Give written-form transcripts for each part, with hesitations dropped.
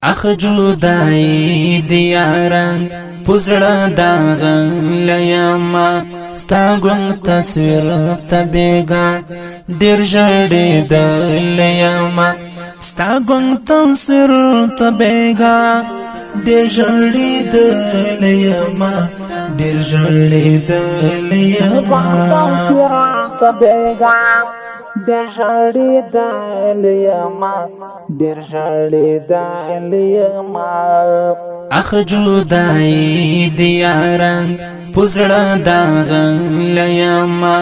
اخ جدائی دیاران پزړه دا غلیما ستا ګونګ تصویر تبېګا ډېر ژړې دلیما ستا ګونګ تصویر تبېګا ډېر ژړې دلیما ډېر ژړې دلیما تبېګا ډېر ژړې دلیما ډېر ژړې دلیما اخ جدائی دیاران پزړه دا غلیما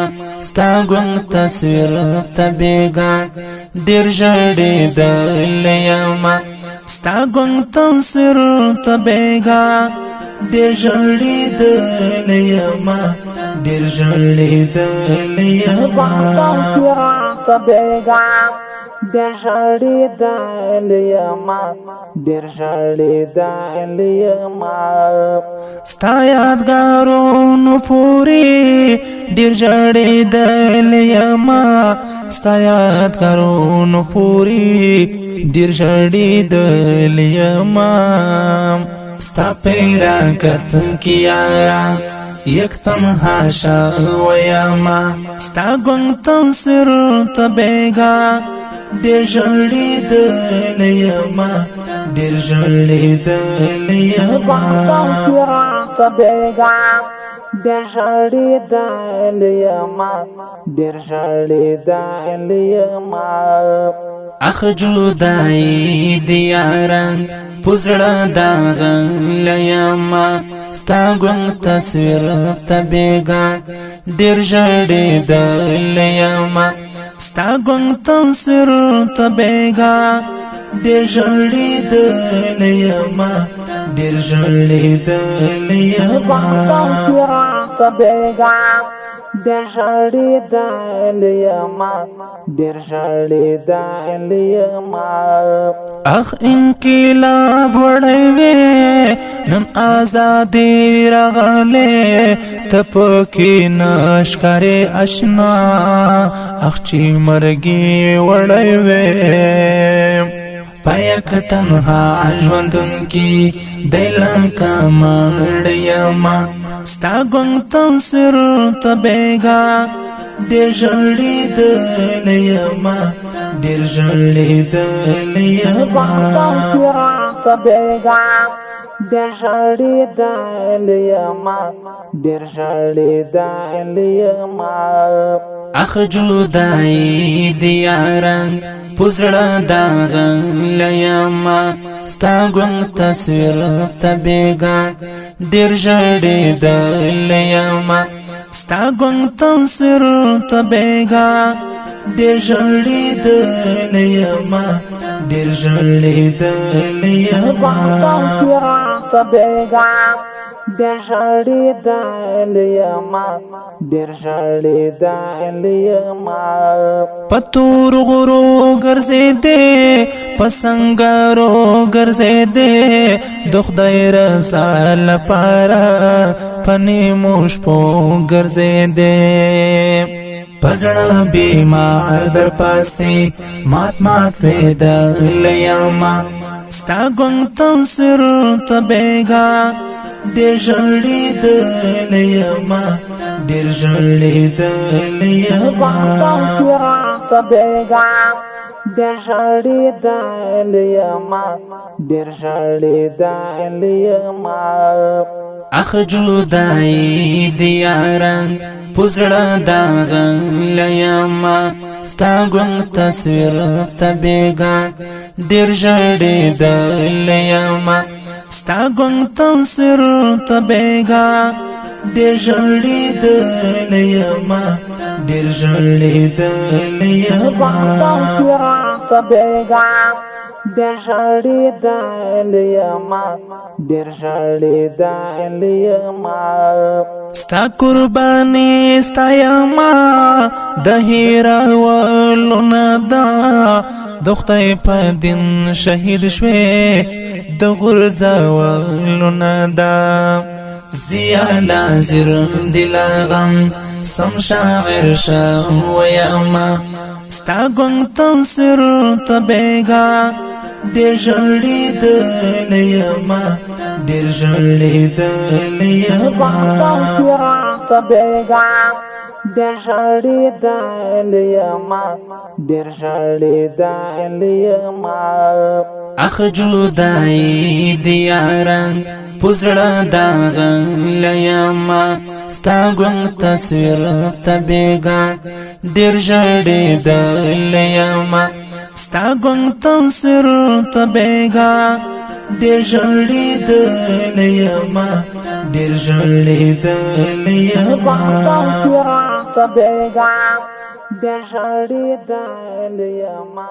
ستا ګونګ تصویر تبېګا ډېر ژړې دلیما ستا ګونګ تصویر تبېګا ډېر ژړې دلیما ډېر ژړې دلیما تبېګا ډېر ژړې دلیما ډېر ژړې دلیما ستا یادګارونو پورې ډېر ژړې دلیما ستا یادګارونو پورې ډېر ژړې دلیما ستا پیرا کت کیارا یک تنها شویما ستا ګونګ تصویر تبېګا ډېر ژړې دلیما ډېر ژړې دلیما تبېګا ډېر ژړې دلیما ډېر ژړې دلیما اخ جدائی دیاران پزړه دا غلیما ستا ګونګ تصویر تبېګا ډېر ژړې دلیما ستا ګونګ تصویر تبېګا ډېر ژړې دلیما ډېر ژړې دلیما تبېګا ډېر ژړې دلیما ډېر ژړې دلیما اخ انقلاب وړی وې نن ازادي راغلې ته پکې نښکارې آشنا اخ چې مرګي وړی وې پایا که تنها ژوندون کی دلکه مړیما ستا ګونګ تصویر تبېګا ډېر ژړې دلیما ډېر ژړې دلیما تبېګا ډېر ژړې دلیما ډېر ژړې دلیما اخ جدائی دیاران پزړه دا غلیما ستا ګونګ تصویر تبېګا ډېر ژړې دلیما ستا ګونګ تصویر تبېګا ډېر ژړې دلیما ډېر ژړې دلیما تبېګا ډېر ژړې دلیما ډېر ژړې دلیما پتور غرو ګرځېدې پسنګرو ګرځېدې د خدای رضا لپاره پنې موش پو ګرځېدې پزړه بیمار در پاسې مات مات پیدا لیما ستا ګونګ تصویر تبېګا ډېر ژړې دلیما ډېر ژړې دلیما تبېګا ډېر ژړې دلیما ډېر ژړې دلیما اخ جدائی دیاران پزړه دا غلیما ستا ګونګ تصویر تبېګا ډېر ژړې دلیما ستا ګونګ تصویر تبېګا ډېر ژړې دلیما ډېر ژړې دلیما تبېګا ډېر ژړې دلیما ډېر ژړې دلیما ستا قرباني ستایما د هیرولو نه دا د خدای په دین شهید شوې د غرزولو نه دا زیا لازر دلغم سم شاعر شویما ستا ګونګ تصویر تبېګا ډېر ژړېدل یما ډېر ژړېدل یما ډېر ژړېدل یما ډېر ژړېدل یما اخ جدای دی یاران پزړه داغل یما ستا ګونګ تصویر ته بیګا ډېر ژړېدل یما ستا ګونګ تصویر ته بیګا ډېر ژړېدل یما ډېر ژړېدل یما ډېر ژړېدل یما